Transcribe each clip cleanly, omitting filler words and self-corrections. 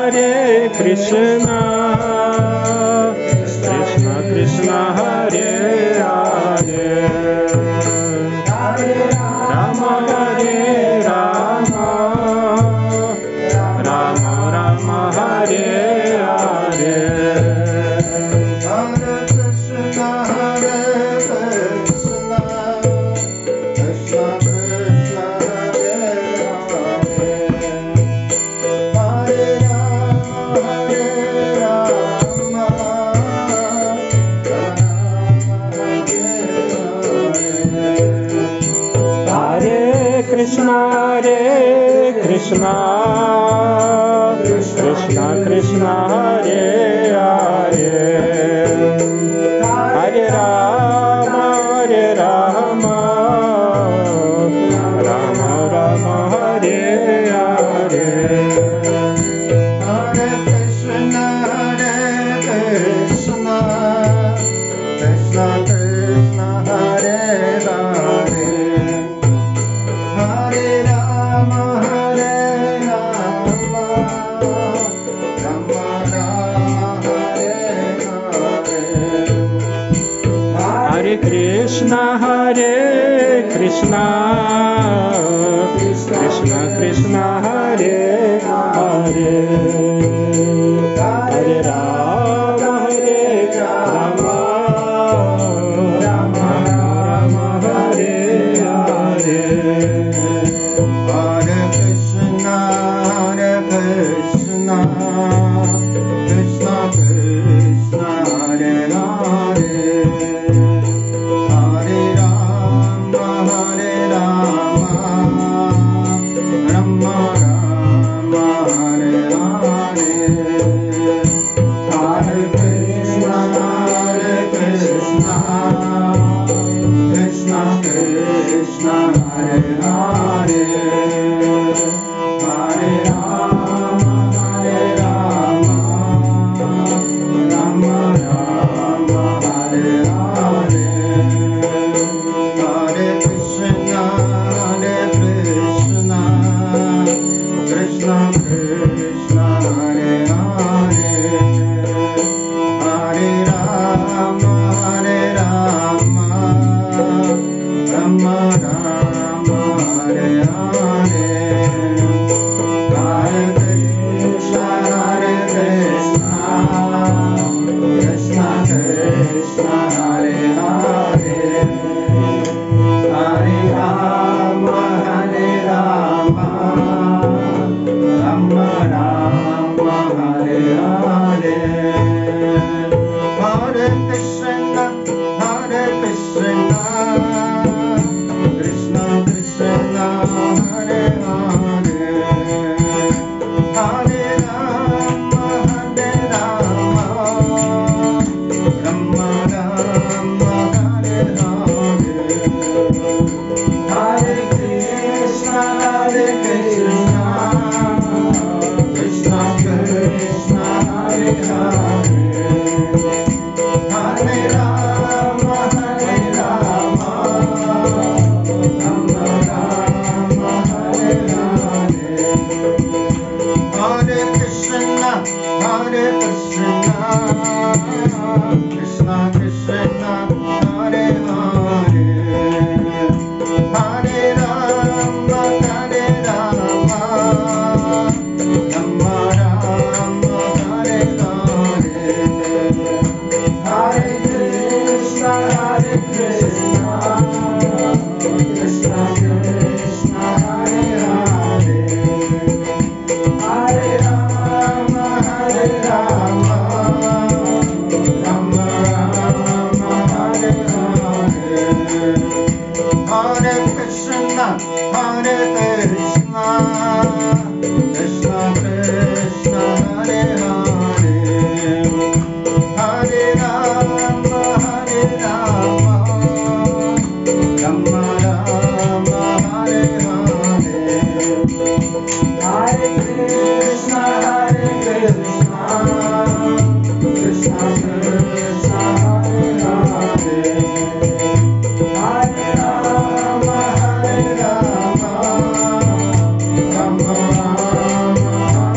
Hare Krishna, Krishna Krishna Hare Hare, Rama Hare Rama, Rama Rama Hare Hare. Hare Krishna, Hare Krishna, Krishna Krishna Hare Hare, Hare Rama, Hare Rama, Hare Krishna, Hare Krishna, Krishna Krishna Hare Hare, Hare Rama, Hare Rama, Rama Rama Hare Hare. Hare Krishna, Hare Krishna, Krishna Krishna Hare Hare, Hare Rama, Hare Rama, Rama Rama Hare Hare. Hare Krishna, Hare Krishna, Krishna Krishna Hare Hare, Hare Rama, Hare Rama, Rama Rama Hare Hare. Hare Krishna, Hare Krishna, Krishna Krishna Hare Hare, Hare Rama, Hare Rama, Rama Rama Hare Hare. Hare Krishna, Hare Krishna, Krishna Krishna Hare Hare, Hare Rama, Hare Rama, Rama Rama Hare Hare. Hare Krishna, Hare Krishna, Krishna Krishna Hare Hare, Hare Rama, Hare Rama, Rama Rama Hare Hare. Hare Krishna, Hare Krishna, Krishna Krishna Hare Hare, Hare Rama, Hare Rama, Rama Rama Hare Hare. Hare Krishna, Hare Krishna, Krishna Krishna Hare Hare, Hare Rama, Hare Rama, Rama Rama Hare Hare. Hare Krishna, Hare Krishna, Krishna Krishna Hare Hare, Hare Rama, Hare Rama, Rama Rama Hare Hare. Hare Krishna, Hare Krishna, Krishna Krishna Hare Hare, Hare Rama, Hare Rama, Rama Rama Hare Hare. Hare Krishna, Hare Krishna, Krishna Krishna Hare Hare, Hare Rama, Hare Rama, Rama Rama Hare Hare. Hare Krishna, Hare Krishna, Krishna Krishna Hare Hare, Hare Rama, Hare Rama, Rama Rama Hare Hare. Hare Krishna, Hare Krishna, Krishna Krishna Hare Hare, Hare Rama, Hare Rama, Rama Rama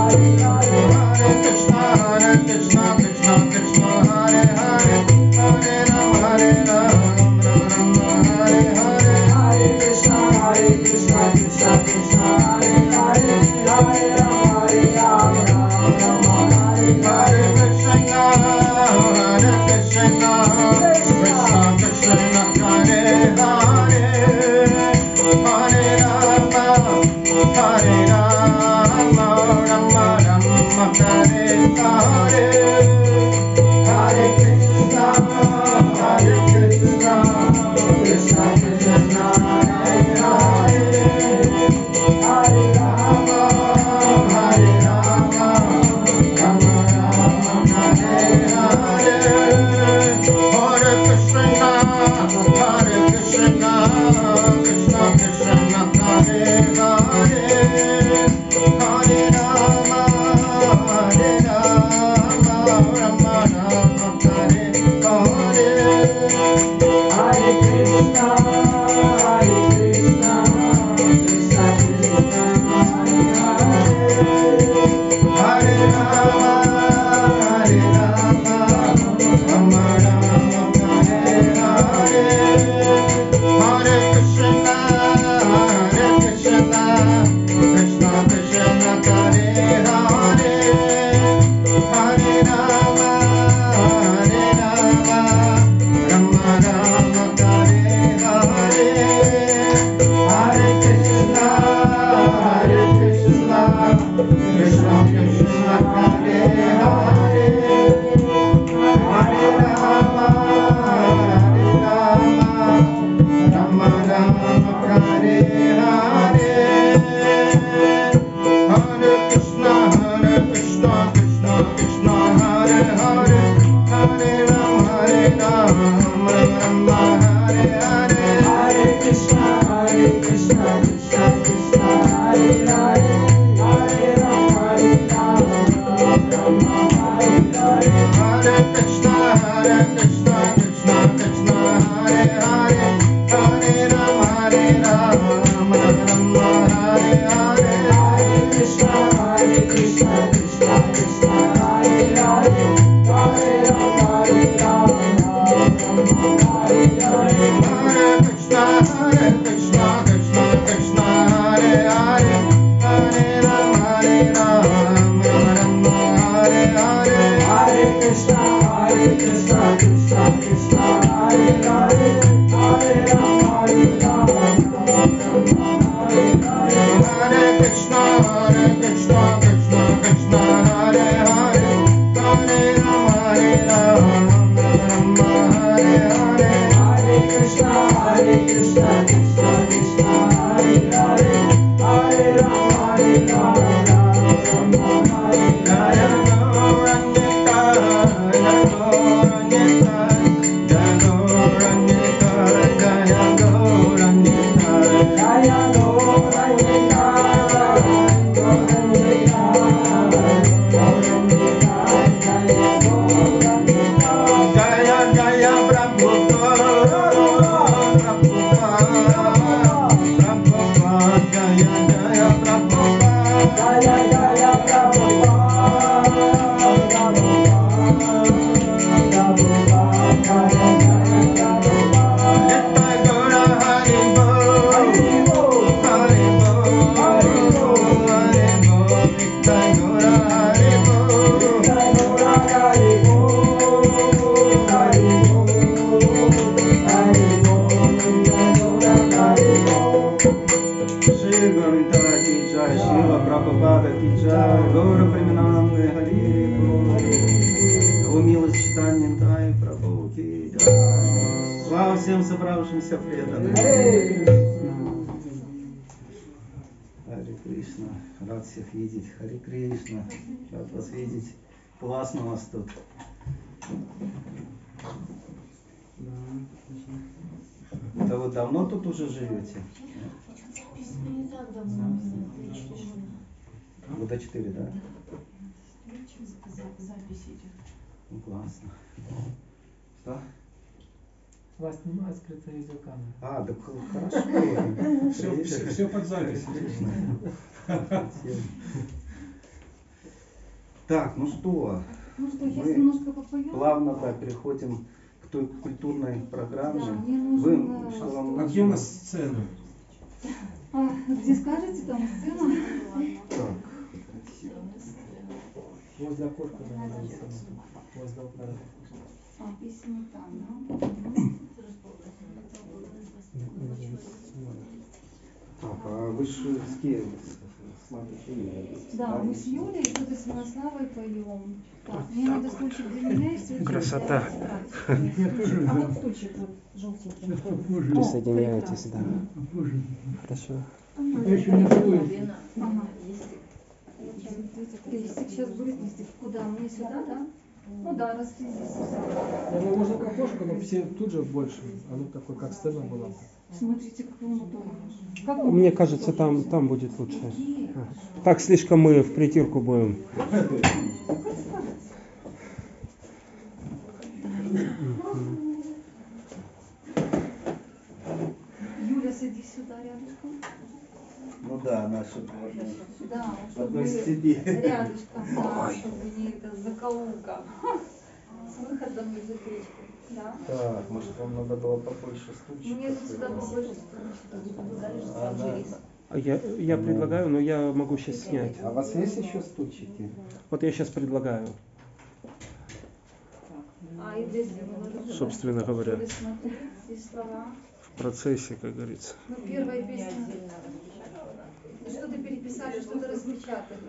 Hare Krishna Hare Hare Hare Rama Hare Rama Rama Rama Hare Hare Hare Krishna Krishna Krishna Hare Hare Hare Rama Rama Hare Hare Hare Krishna Krishna Krishna Hare Hare Hare Rama Rama Hare Hare Hare Krishna Krishna Krishna Hare Hare Hare Rama Rama Hare Hare Hare Krishna Krishna Krishna Hare Hare Hare Rama Rama Hare Hare Hare Krishna Krishna Krishna Hare Hare Hare Rama Rama Hare Hare Hare Krishna Krishna Krishna Hare Hare Hare Rama Rama Hare Hare Hare Krishna Krishna Krishna Hare Hare Hare Rama Rama Hare Hare Hare Krishna Krishna Krishna Hare Hare Hare Rama Rama Hare Jaya Hare Gaurangita Jaya Gaurangita Jaya Gaurangita Jaya Gaurangita Jaya Gaurangita Jaya Jaya Prabhupada Prabhupada Jaya Jaya Prabhupada Jaya Jaya Nitai Gaura Hari Bol Hari Bol Hari Bol Nitai Gaura Hari Bol Shri Govinda ki jai, Shila Prabhupada ki jai, Гаура Преминанды Хари Бол, Его милость читание Тай Прабху ки джай. Слава всем собравшимся преданным. Харе Кришна, рад всех видеть. Харе Кришна, рад вас видеть. Классно у вас тут. Это вы давно тут уже живете? Не так давно, Года 4, да? запись идет. Ну, классно. Что? Вас снимает скрытая видеокамера. А, так хорошо. Все под запись. Так, ну что, Ну что, сейчас Мы немножко попоем. плавно переходим к той культурной программе. Да, мне Вы, нужно... что вам А где у нас сцена? Где скажете, там сцена? Так, Возле окошка, наверное, возле окна. Песня там, да? так, а вы же с кем смотрите? Да, мы с Юлей тут и с Мирославой поем. Так, мне надо стульчик для меня и стульчик Красота. для Астрати. А вот стульчик вот желтенький. Присоединяйтесь, да. Хорошо. Ага. Листик сейчас будет листик. Куда? Мне сюда, да? Ну да, раз ты здесь. Ну, можно к окошку, но все тут же больше. Оно такое, как сцена была. Смотрите, какой он удобный. Мне кажется, там будет лучше. Так слишком мы в притирку будем. Юля, сиди сюда рядышком. Ну да, наши Да, в чтобы одной степи. рядышком, да, чтобы не это закоулка. С выходом из печки. Да. Так, может вам надо было побольше стульчиков? Мне вот сюда побольше Я предлагаю, но я могу сейчас снять. А у вас есть еще стульчики? Вот я сейчас предлагаю, А, и здесь я выложу. собственно говоря, Чтобы смотреть, здесь слова. в процессе, как говорится. Ну, первая песня. Что-то переписали, что-то распечатали.